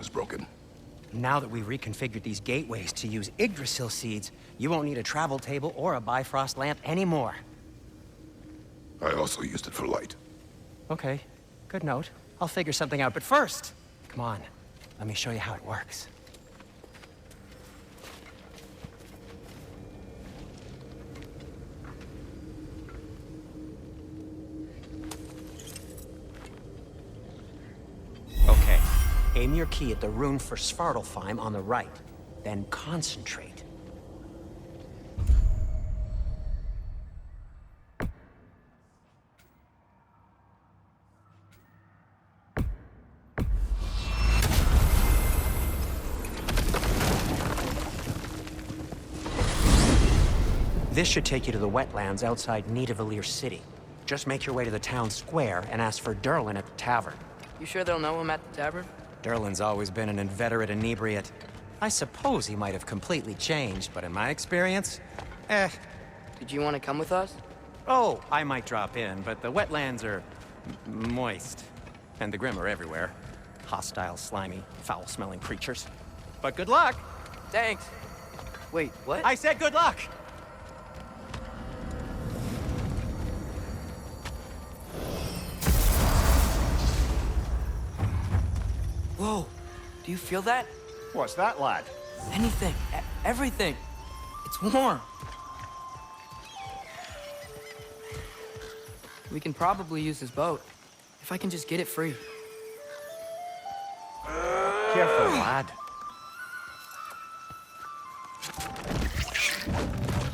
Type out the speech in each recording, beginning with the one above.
is broken. Now that we've reconfigured these gateways to use Yggdrasil seeds, you won't need a travel table or a Bifrost lamp anymore. I also used it for light. Okay, good note. I'll figure something out, but first, come on, let me show you how it works. Okay, aim your key at the rune for Svartalfheim on the right, then concentrate. This should take you to the wetlands outside Nidavellir City. Just make your way to the town square and ask for Durlin at the tavern. You sure they'll know him at the tavern? Durlin's always been an inveterate inebriate. I suppose he might have completely changed, but in my experience, Did you want to come with us? Oh, I might drop in, but the wetlands are moist. And the Grim are everywhere. Hostile, slimy, foul-smelling creatures. But good luck! Thanks. Wait, what? I said good luck! Whoa, do you feel that? What's that, lad? Anything, everything. It's warm. We can probably use this boat, if I can just get it free. Careful, lad.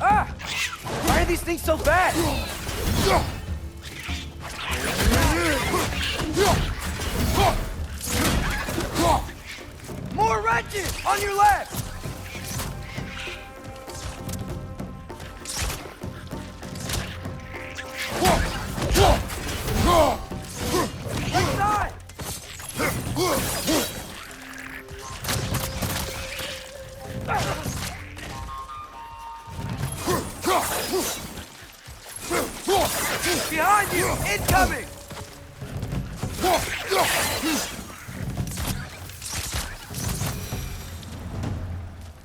Ah! Why are these things so bad? More wrenches! On your left! Inside! Behind you! Incoming!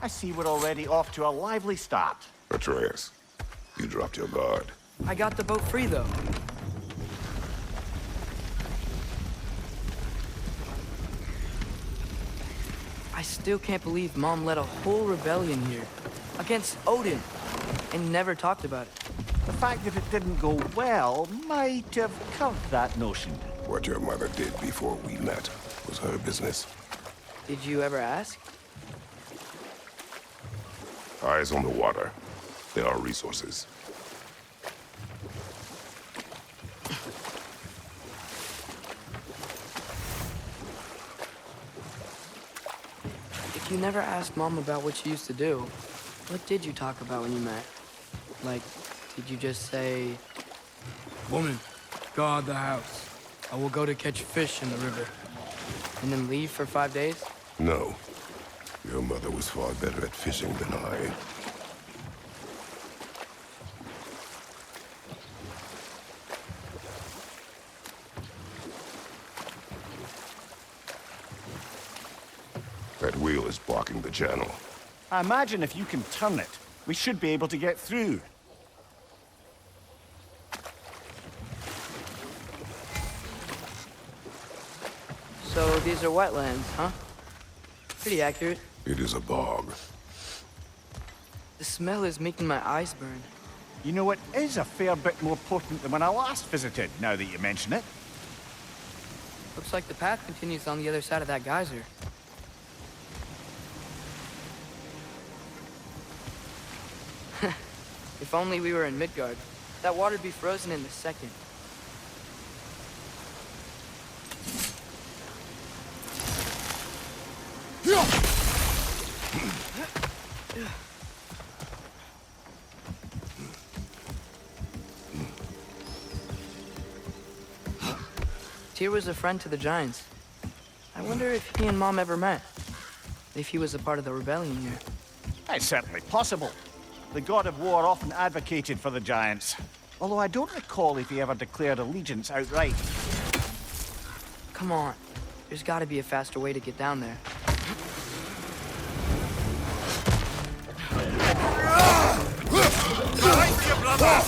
I see we're already off to a lively start. Atreus, you dropped your guard. I got the boat free, though. I still can't believe Mom led a whole rebellion here. Against Odin. And never talked about it. The fact that it didn't go well might have covered that notion. What your mother did before we met was her business. Did you ever ask? Eyes on the water. There are resources. If you never asked Mom about what she used to do, what did you talk about when you met? Like, did you just say... Woman, guard the house. I will go to catch fish in the river. And then leave for 5 days? No. Your mother was far better at fishing than I. That wheel is blocking the channel. I imagine if you can turn it, we should be able to get through. So these are wetlands, huh? Pretty accurate. It is a bog. The smell is making my eyes burn. You know, it is a fair bit more potent than when I last visited, now that you mention it. Looks like the path continues on the other side of that geyser. If only we were in Midgard. That water'd be frozen in a second. Tyr was a friend to the Giants. I wonder if he and Mom ever met. If he was a part of the rebellion here. It's certainly possible. The god of war often advocated for the Giants. Although I don't recall if he ever declared allegiance outright. Come on. There's gotta be a faster way to get down there. Behind you, brother!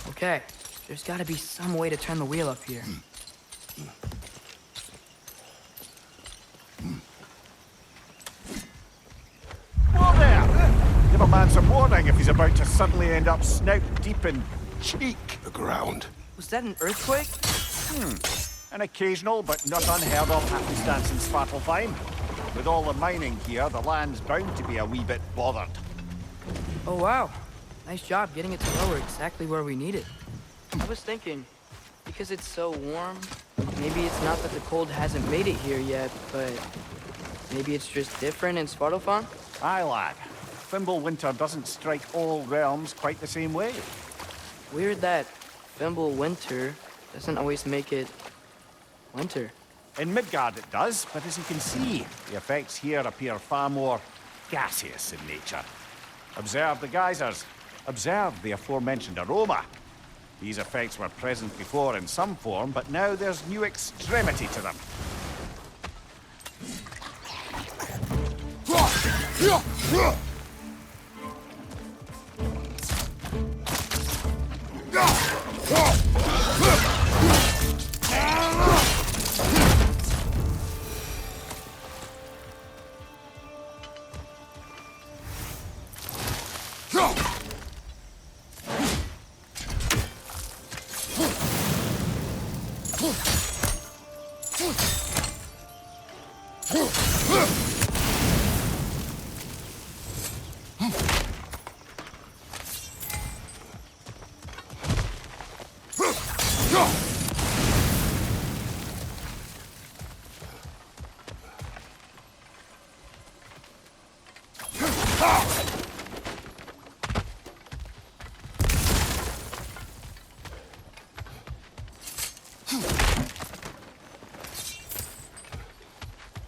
Okay, there's gotta be some way to turn the wheel up here. Whoa there! Give a man some warning if he's about to suddenly end up snout deep in cheek. The ground. Was that an earthquake? An occasional but not unheard of happenstance in Svartalfheim. With all the mining here, the land's bound to be a wee bit bothered. Oh, wow. Nice job getting it to lower exactly where we need it. I was thinking, because it's so warm, maybe it's not that the cold hasn't made it here yet, but maybe it's just different in Svartalfheim? Aye, lad. Fimble winter doesn't strike all realms quite the same way. Weird that Fimble winter doesn't always make it winter. In Midgard it does, but as you can see, the effects here appear far more gaseous in nature. Observe the geysers. Observe the aforementioned aroma. These effects were present before in some form, but now there's new extremity to them.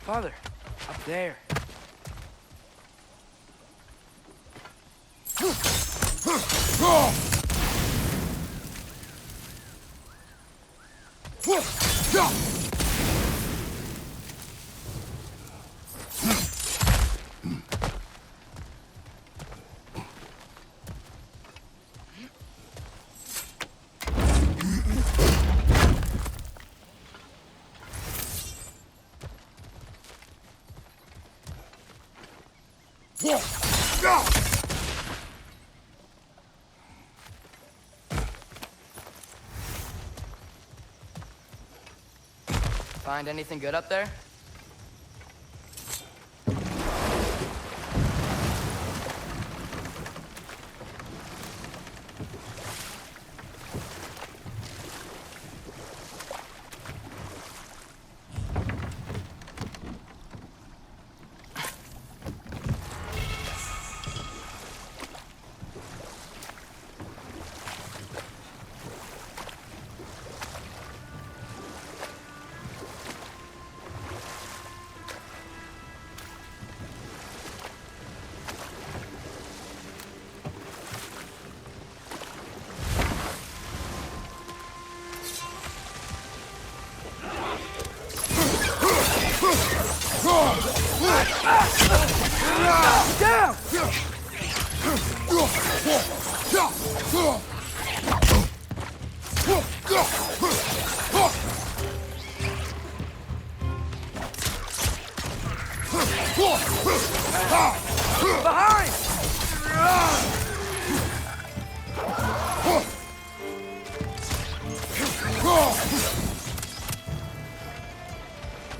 Father, up there. Find anything good up there?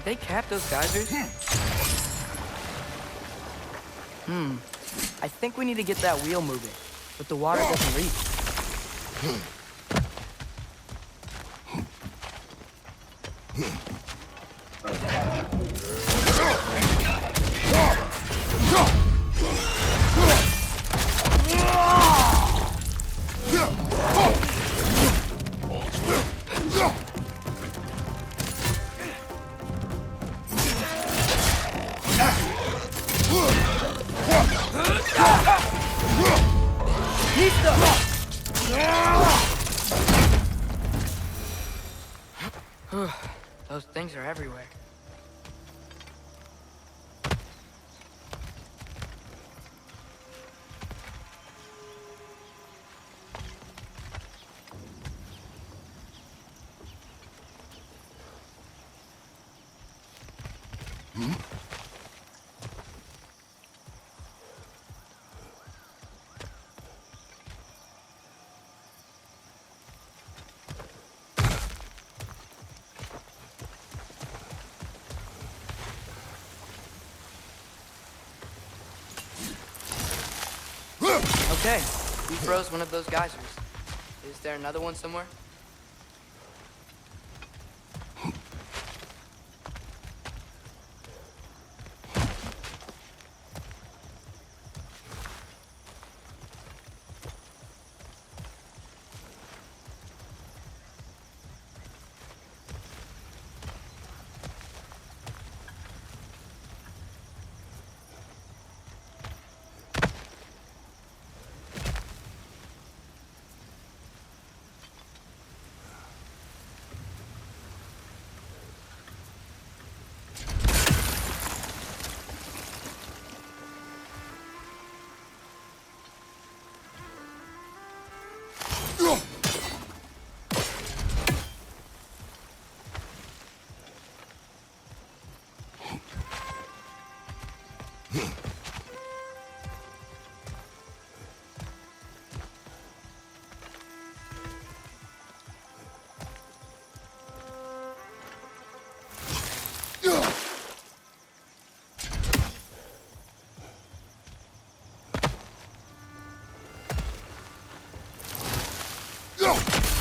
they cap those geysers? I think we need to get that wheel moving, but the water doesn't reach. Those things are everywhere. Okay, we froze one of those geysers. Is there another one somewhere?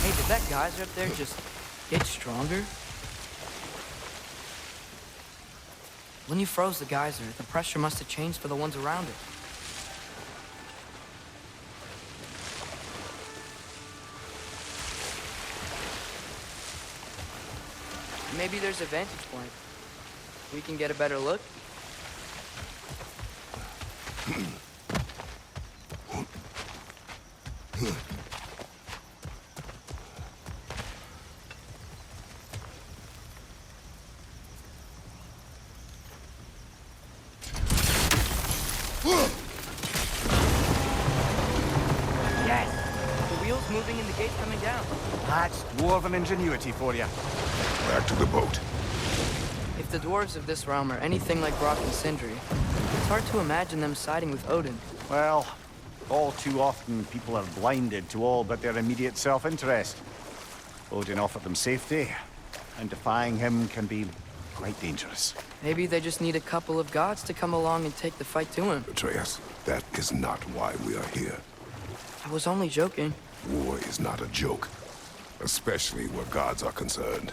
Hey, did that geyser up there just get stronger? When you froze the geyser, the pressure must have changed for the ones around it. Maybe there's a vantage point. We can get a better look. Yes! The wheel's moving and the gate's coming down. That's dwarven ingenuity for you. Back to the boat. If the dwarves of this realm are anything like Brock and Sindri, it's hard to imagine them siding with Odin. Well, all too often people are blinded to all but their immediate self-interest. Odin offered them safety, and defying him can be quite dangerous. Maybe they just need a couple of gods to come along and take the fight to him. Atreus, that is not why we are here. I was only joking. War is not a joke, especially where gods are concerned.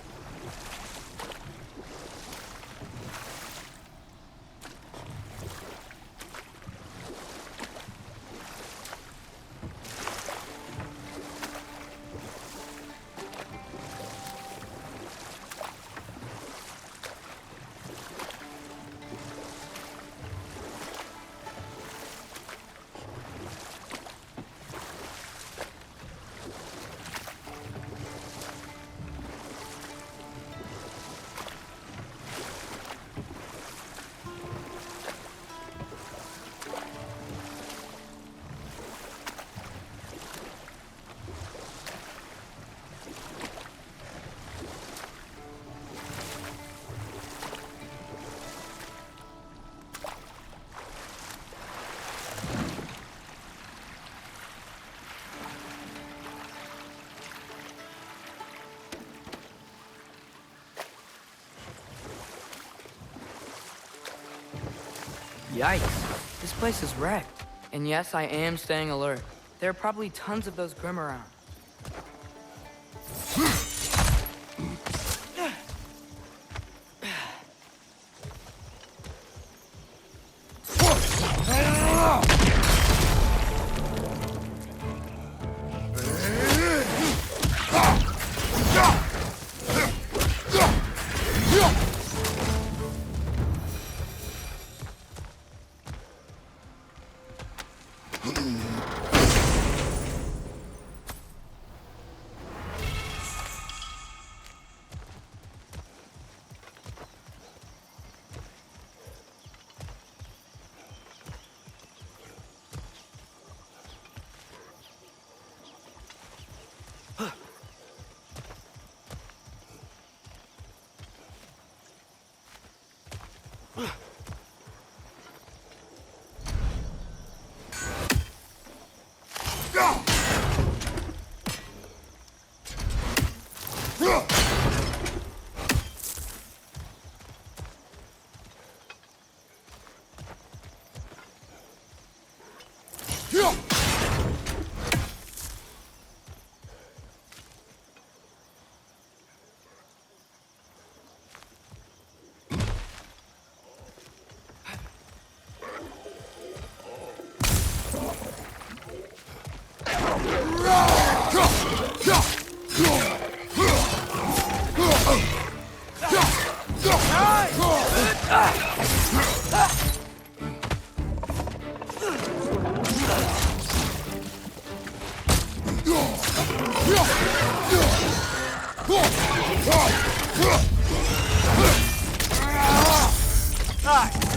Yikes. This place is wrecked. And yes, I am staying alert. There are probably tons of those Grimm around.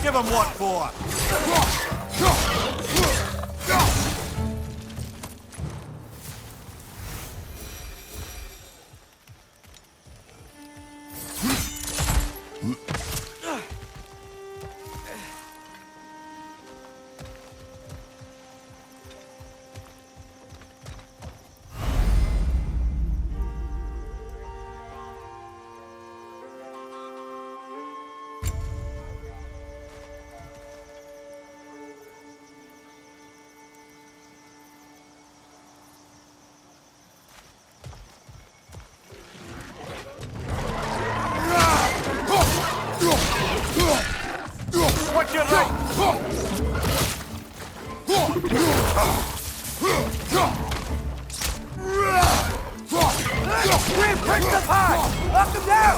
Give him what for? Watch your right! We've picked the pie! Lock him down!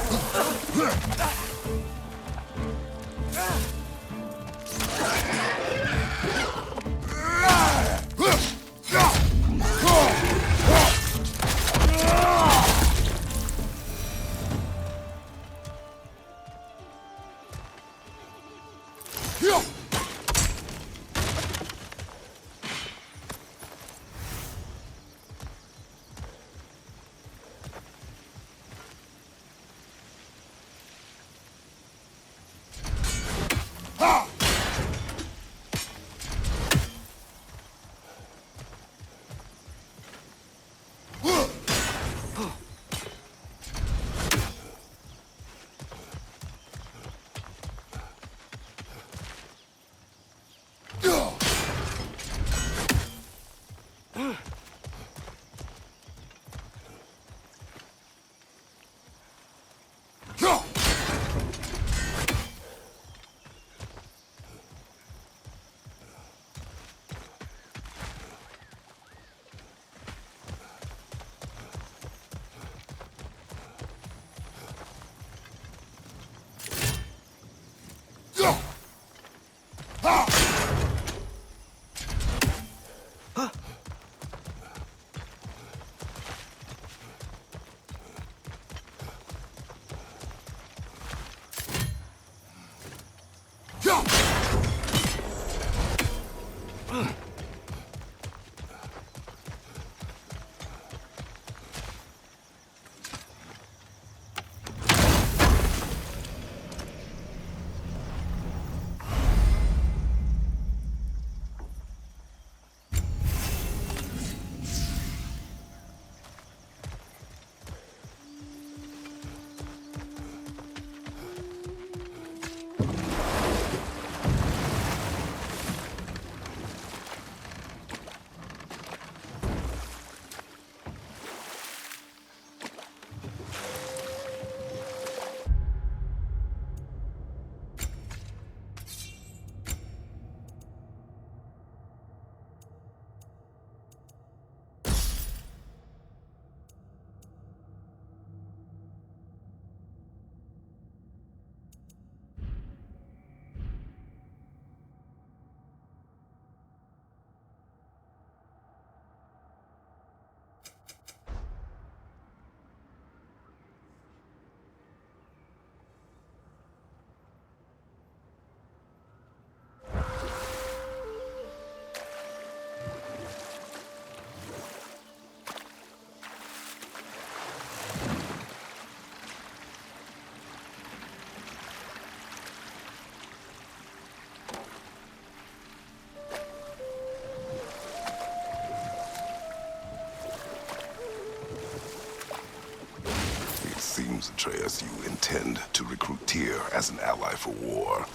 seems, Atreus, you intend to recruit Tyr as an ally for war.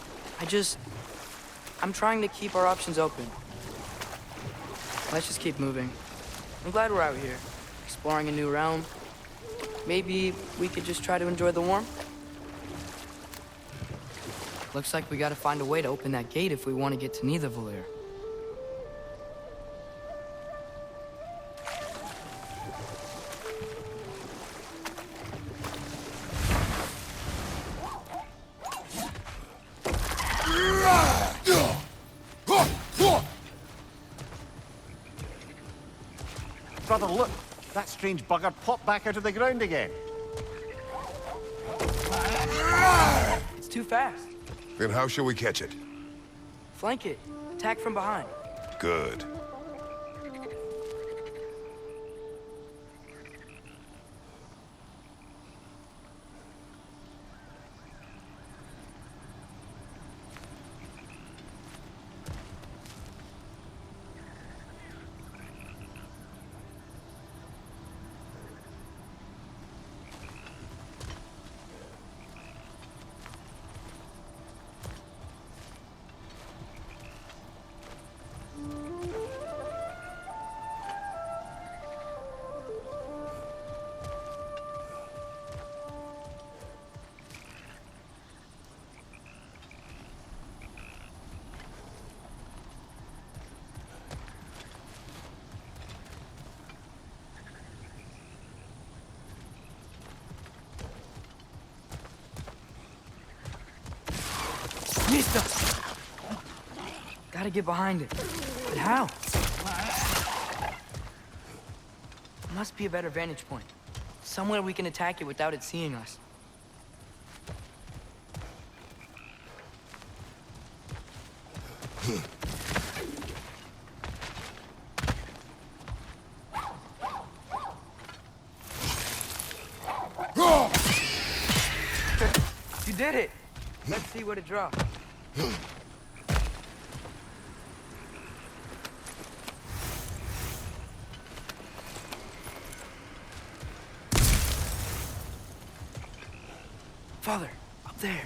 I'm trying to keep our options open. Let's just keep moving. I'm glad we're out here, exploring a new realm. Maybe we could just try to enjoy the warmth? Looks like we gotta find a way to open that gate if we want to get to Nidavellir. Brother, look! That strange bugger popped back out of the ground again. It's too fast. Then how shall we catch it? Flank it. Attack from behind. Good. Mista! Gotta get behind it. But how? Must be a better vantage point. Somewhere we can attack it without it seeing us. You did it! Let's see what it drops. Father, up there.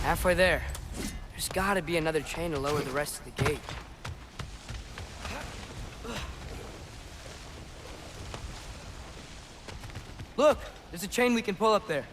Halfway there. There's gotta be another chain to lower the rest of the gate. Look! There's a chain we can pull up there.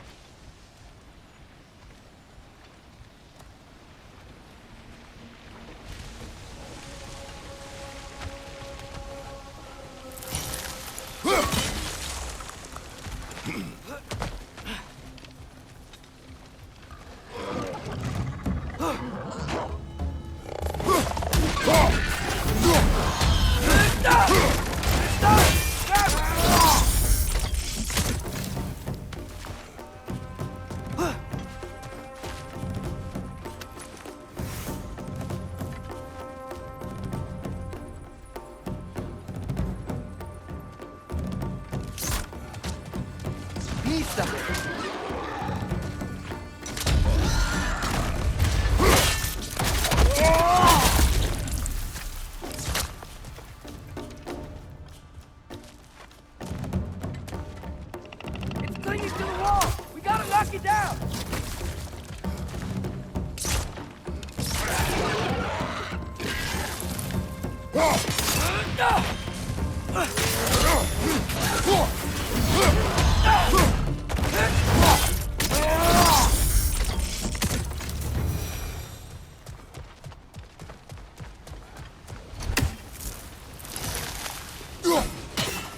It's clinging to the wall! We gotta knock it down!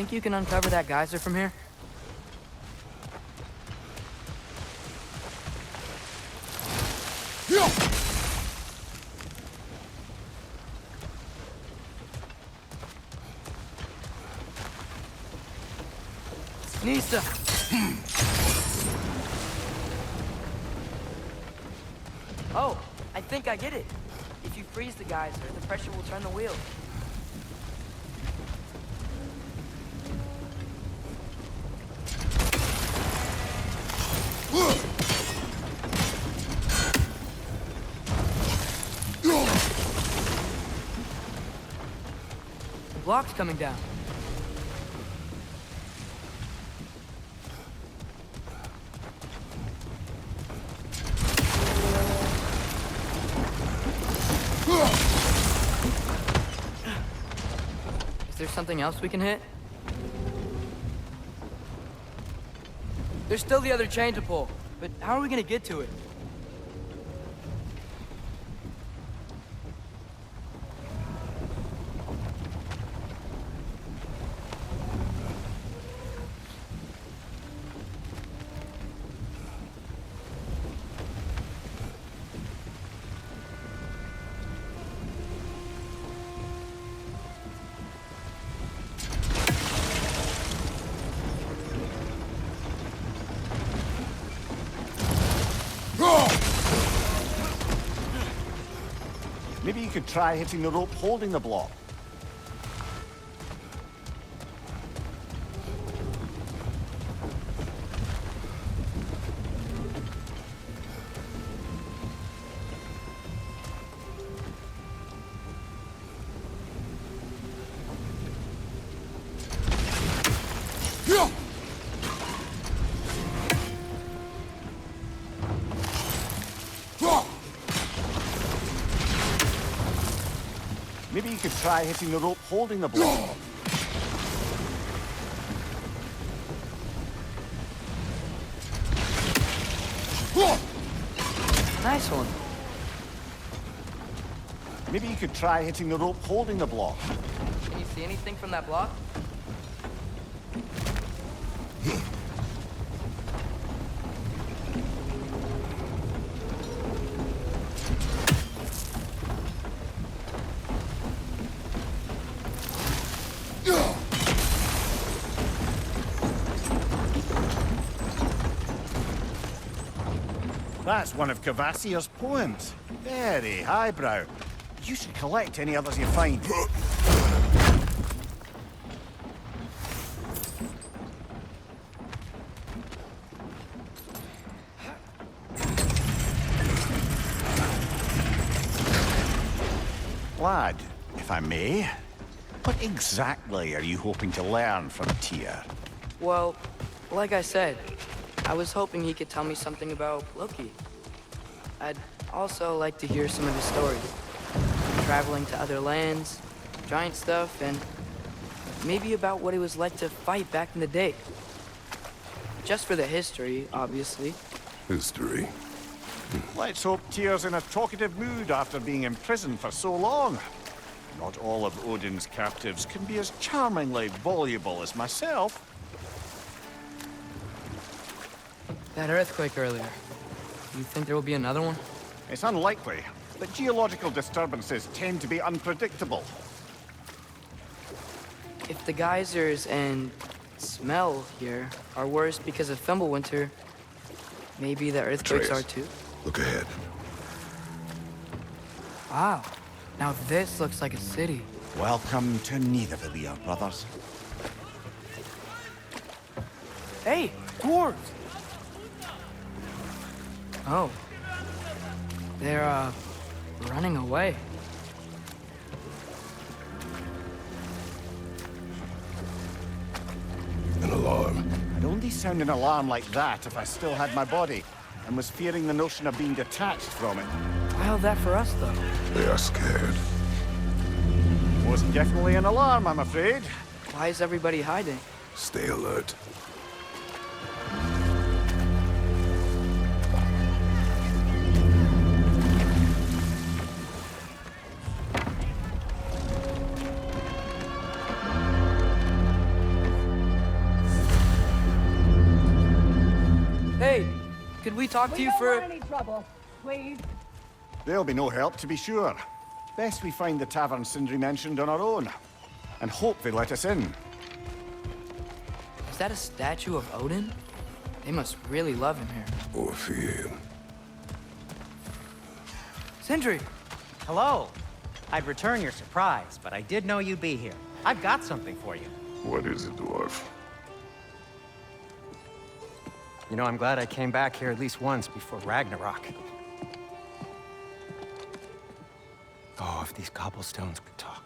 Think you can uncover that geyser from here? Nisa! Oh, I think I get it. If you freeze the geyser, the pressure will turn the wheel. The block's coming down. Is there something else we can hit? There's still the other chain to pull, but how are we gonna get to it? Maybe you could try hitting the rope holding the block. Maybe you could try hitting the rope holding the block. Nice one. Maybe you could try hitting the rope holding the block. Can you see anything from that block? That's one of Cavassier's poems. Very highbrow. You should collect any others you find. Lad, if I may, what exactly are you hoping to learn from Tyr? Well, like I said, I was hoping he could tell me something about Loki. I'd also like to hear some of his stories. Traveling to other lands, giant stuff, and maybe about what it was like to fight back in the day. Just for the history, obviously. History. Let's hope Tyr's in a talkative mood after being imprisoned for so long. Not all of Odin's captives can be as charmingly voluble as myself. That earthquake earlier. You think there will be another one? It's unlikely, but geological disturbances tend to be unpredictable. If the geysers and smell here are worse because of Fimbulwinter, maybe the earthquakes Atreus, are too? Look ahead. Wow. Now this looks like a city. Welcome to Nidavellir, brothers. Hey, dwarves! Oh. They're, running away. An alarm. I'd only sound an alarm like that if I still had my body, and was fearing the notion of being detached from it. Why all that for us, though? They are scared. Was definitely an alarm, I'm afraid. Why is everybody hiding? Stay alert. Hey, could we talk to you for... any trouble, please. There'll be no help, to be sure. Best we find the tavern Sindri mentioned on our own, and hope they let us in. Is that a statue of Odin? They must really love him here. Or fear him. Sindri! Hello. I'd return your surprise, but I did know you'd be here. I've got something for you. What is it, dwarf? You know, I'm glad I came back here at least once before Ragnarok. Oh, if these cobblestones could talk.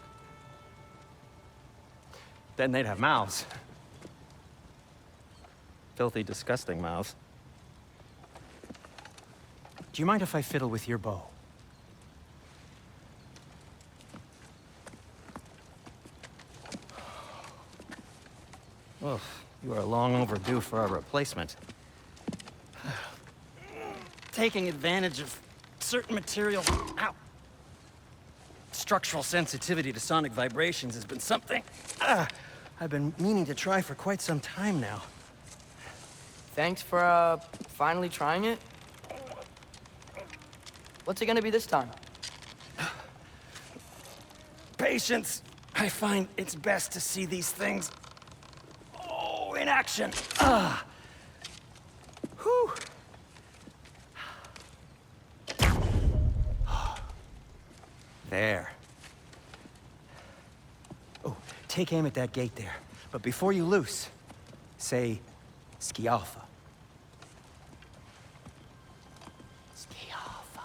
Then they'd have mouths. Filthy, disgusting mouths. Do you mind if I fiddle with your bow? Well, you are long overdue for a replacement. Taking advantage of certain materials. Ow! Structural sensitivity to sonic vibrations has been something I've been meaning to try for quite some time now. Thanks for, finally trying it. What's it gonna be this time? Patience. I find it's best to see these things, in action. Whew. There. Oh, take aim at that gate there. But before you loose, say, Skialfa. Skialfa.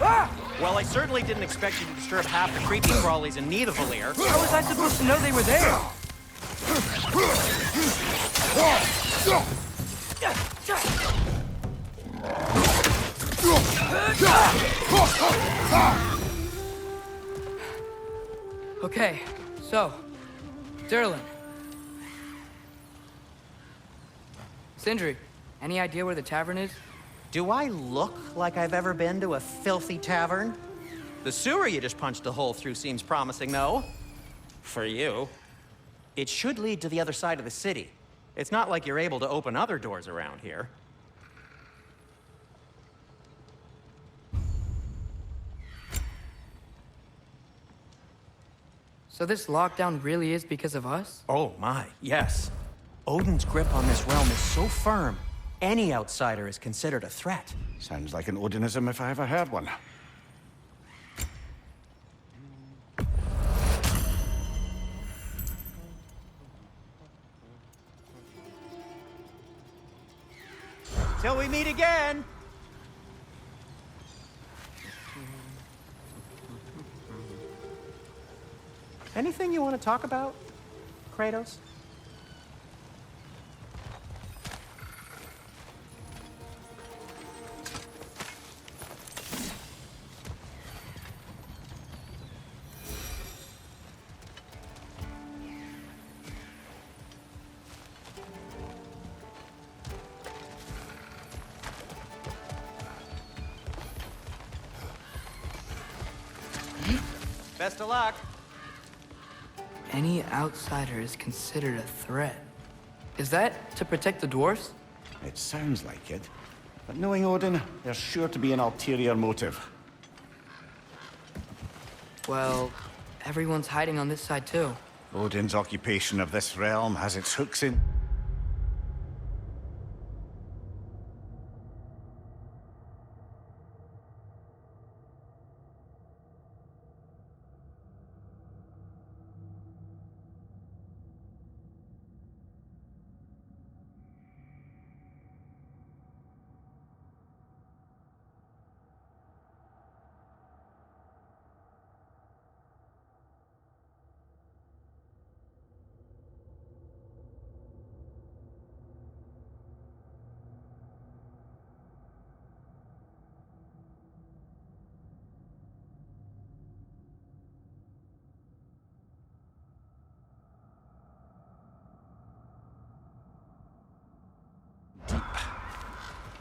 Ah! Well, I certainly didn't expect you to disturb half the creepy crawlies in Nidavellir. How was I supposed to know they were there? Okay, so, Durlin. Sindri, any idea where the tavern is? Do I look like I've ever been to a filthy tavern? The sewer you just punched a hole through seems promising, though. For you. It should lead to the other side of the city. It's not like you're able to open other doors around here. So this lockdown really is because of us? Oh my, yes. Odin's grip on this realm is so firm, any outsider is considered a threat. Sounds like an Odinism if I ever heard one. Till we meet again! Anything you want to talk about, Kratos? Best of luck. Any outsider is considered a threat. Is that to protect the dwarves? It sounds like it. But knowing Odin, there's sure to be an ulterior motive. Well, everyone's hiding on this side too. Odin's occupation of this realm has its hooks in.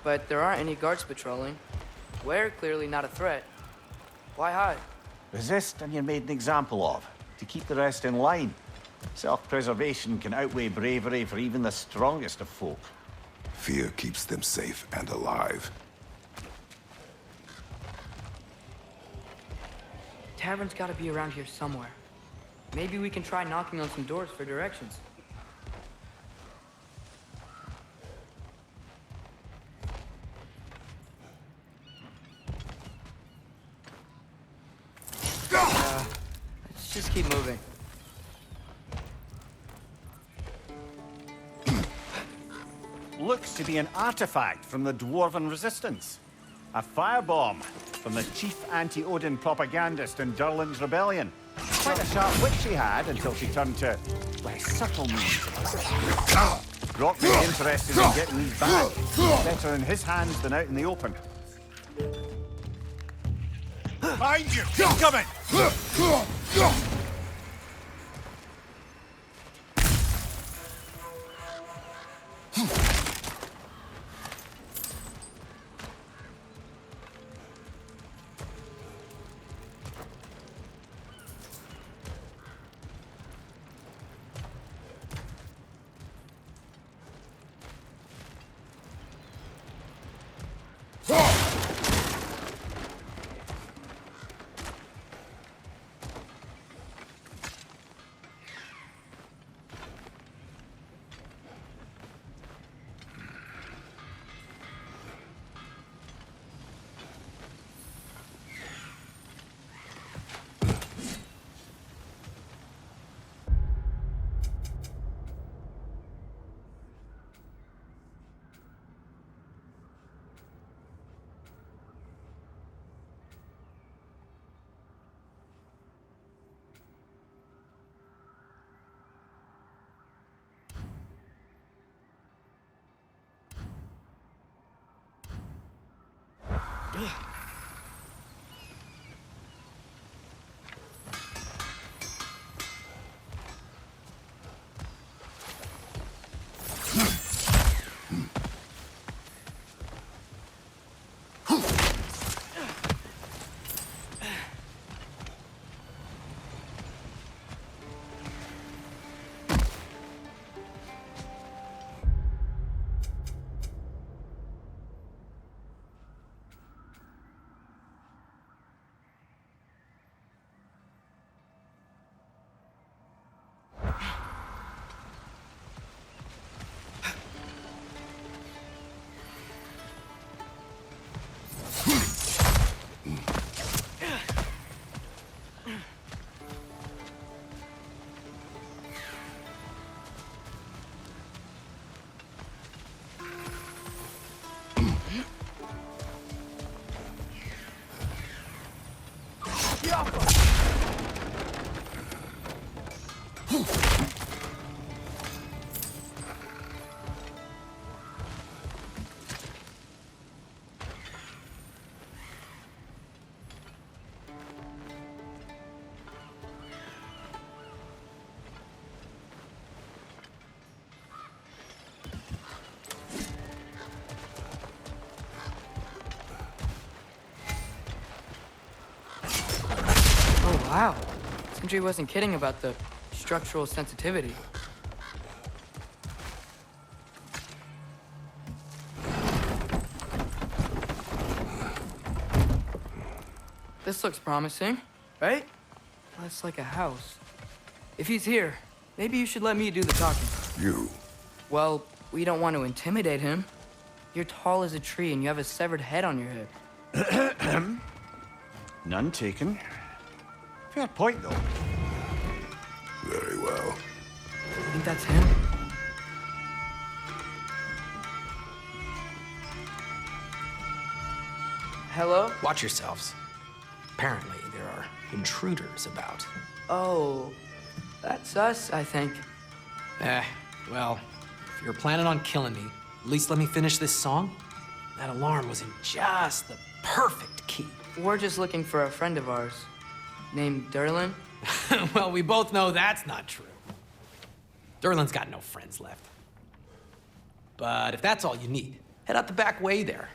But there aren't any guards patrolling. We're clearly not a threat. Why hide? Resist and you're made an example of, to keep the rest in line. Self-preservation can outweigh bravery for even the strongest of folk. Fear keeps them safe and alive. Tavern's gotta be around here somewhere. Maybe we can try knocking on some doors for directions. keep moving. Looks to be an artifact from the Dwarven Resistance. A firebomb from the chief anti-Odin propagandist in Durlin's rebellion. Quite a sharp wit she had until she turned to less subtle means. Brock may be interested in getting these back. Better in his hands than out in the open. Behind you! Keep coming! Wow. Sindri wasn't kidding about the structural sensitivity. This looks promising, right? That's like a house. If he's here, maybe you should let me do the talking. You. Well, we don't want to intimidate him. You're tall as a tree and you have a severed head on your head. None taken. Fair point, though. Very well. I think that's him. Hello? Watch yourselves. Apparently, there are intruders about. Oh, that's us, I think. Well, if you're planning on killing me, at least let me finish this song. That alarm was in just the perfect key. We're just looking for a friend of ours named Durlin. Well, we both know that's not true. Durlin's got no friends left. But if that's all you need, head out the back way there,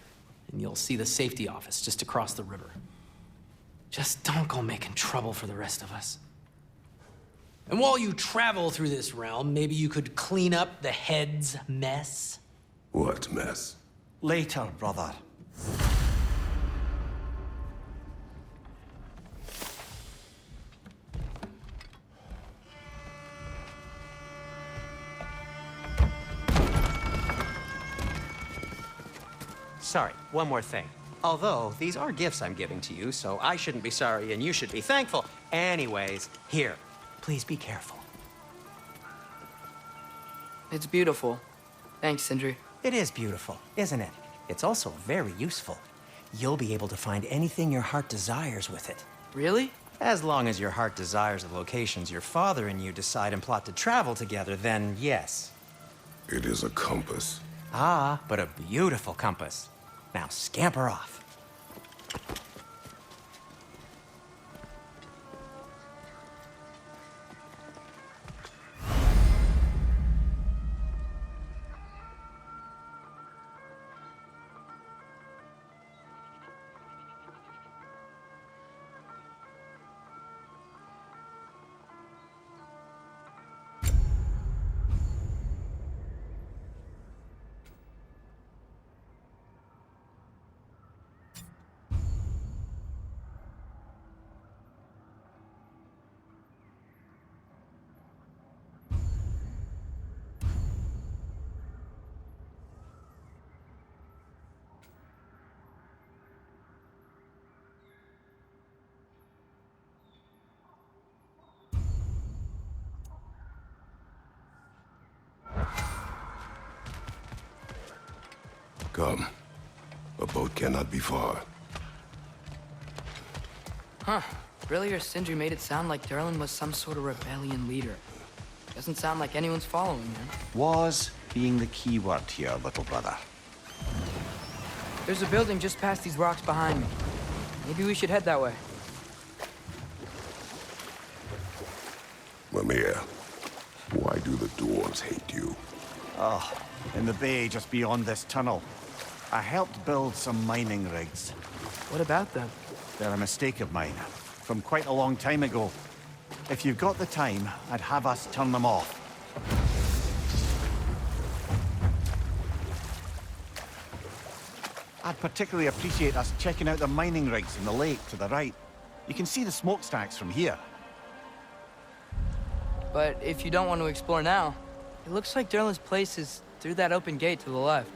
and you'll see the safety office just across the river. Just don't go making trouble for the rest of us. And while you travel through this realm, maybe you could clean up the head's mess? What mess? Later, brother. Sorry, one more thing. Although, these are gifts I'm giving to you, so I shouldn't be sorry and you should be thankful. Anyways, here, Please be careful. It's beautiful. Thanks, Sindri. It is beautiful, isn't it? It's also very useful. You'll be able to find anything your heart desires with it. Really? As long as your heart desires the locations your father and you decide and plot to travel together, then yes. It is a compass. Ah, but a beautiful compass. Now scamper off. Come. A boat cannot be far. Huh. Earlier, Sindri made it sound like Durlin was some sort of rebellion leader. Doesn't sound like anyone's following him. Was being the key word here, little brother. There's a building just past these rocks behind me. Maybe we should head that way. Mimir, why do the dwarves hate you? Oh, in the bay just beyond this tunnel. I helped build some mining rigs. What about them? They're a mistake of mine, from quite a long time ago. If you've got the time, I'd have us turn them off. I'd particularly appreciate us checking out the mining rigs in the lake to the right. You can see the smokestacks from here. But if you don't want to explore now, it looks like Durlin's place is through that open gate to the left.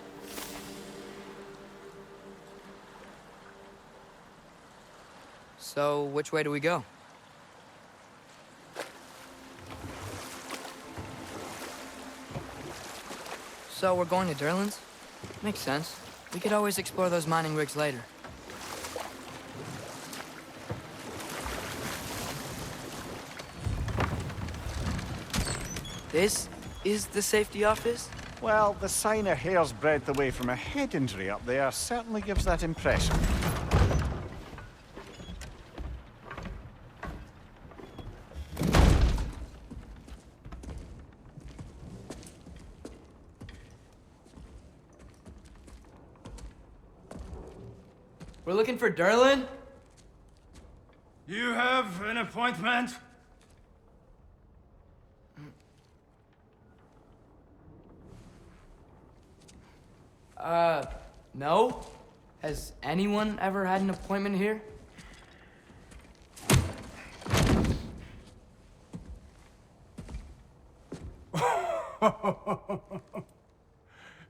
So, which way do we go? So, we're going to Durlin's? Makes sense. We could always explore those mining rigs later. This is the safety office? Well, the sign a hair's breadth away from a head injury up there certainly gives that impression. We're looking for Durlin? You have an appointment? No? Has anyone ever had an appointment here?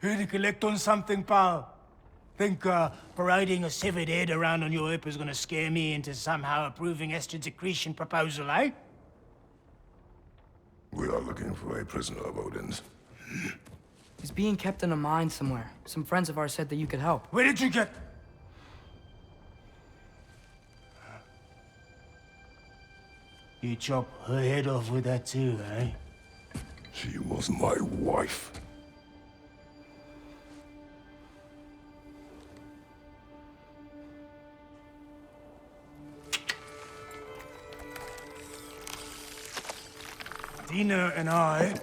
Here to collect on something, pal? Think parading a severed head around on your hip is gonna scare me into somehow approving Esther's accretion proposal, eh? We are looking for a prisoner of Odin's. He's being kept in a mine somewhere. Some friends of ours said that you could help. Where did you get... You chop her head off with that too, eh? She was my wife. Dina and I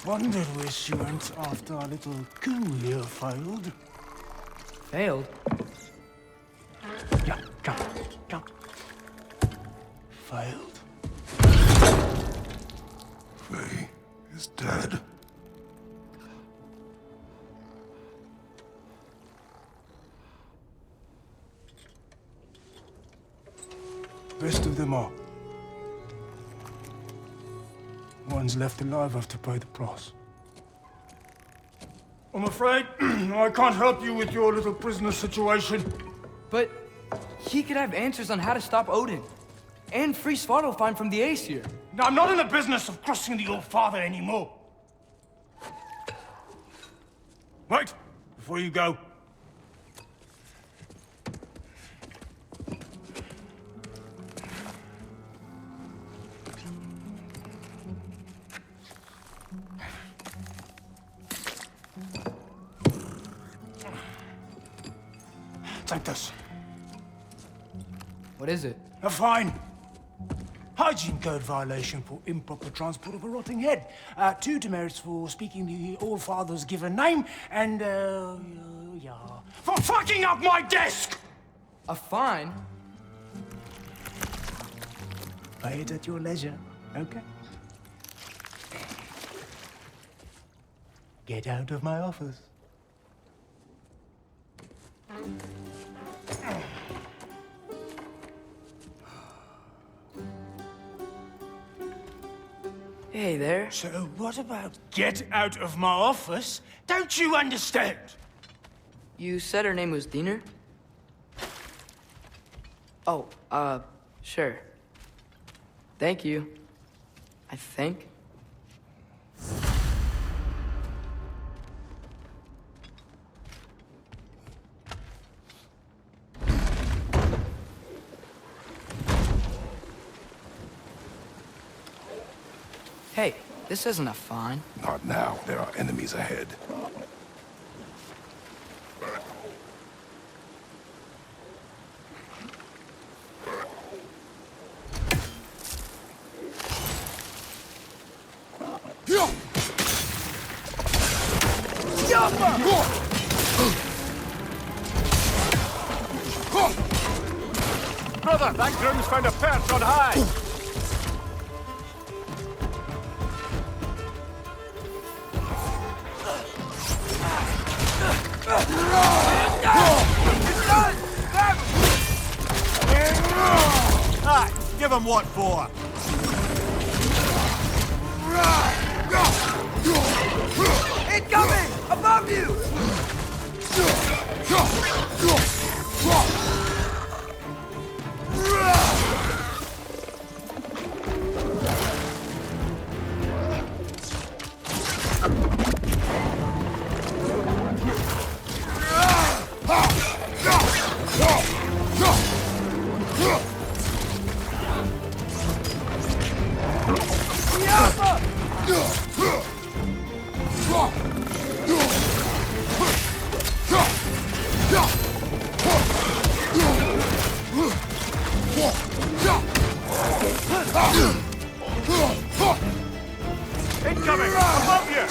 wondered where she went after our little coup here failed. Failed? Yeah, come. Failed. Faye is dead. Best of them all. One's left alive have to pay the price. I'm afraid I can't help you with your little prisoner situation. But he could have answers on how to stop Odin. And free Svartalfheim from the Aesir. No, I'm not in the business of crossing the Old Father anymore. Wait, before you go. Take this. What is it? A fine. Hygiene code violation for improper transport of a rotting head. 2 demerits for speaking the Old Father's given name, and, yeah, for fucking up my desk! A fine? Pay it at your leisure, okay? Get out of my office. Hey there. So what about get out of my office? Don't you understand? You said her name was Diener? Oh, sure. Thank you. I think. Hey, this isn't a fine. Not now. There are enemies ahead. Brother, that groom's found a perch on high! Aye, give him what for! Incoming! Above you! Incoming! Above you!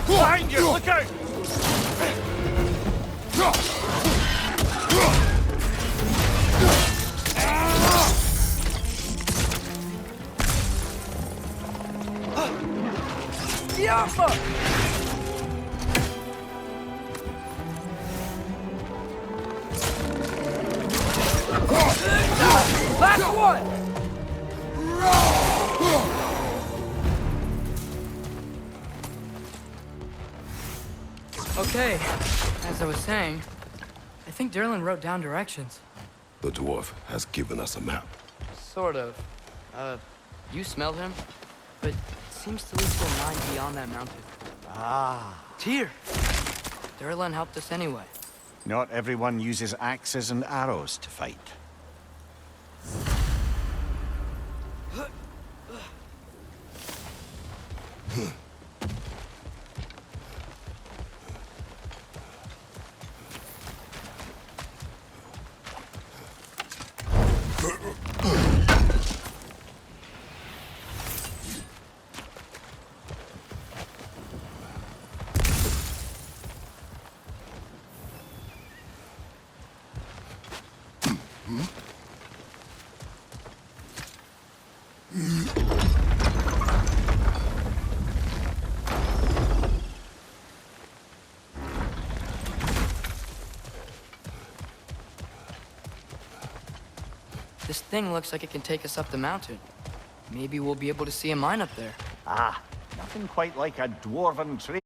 Behind you! Look out! Last one! Okay, as I was saying, I think Derlin wrote down directions. The dwarf has given us a map. Sort of. You smelled him, but it seems to lead to a mine beyond that mountain. Ah. Tyr! Derlin helped us anyway. Not everyone uses axes and arrows to fight. thing looks like it can take us up the mountain. Maybe we'll be able to see a mine up there. Ah, nothing quite like a dwarven tree.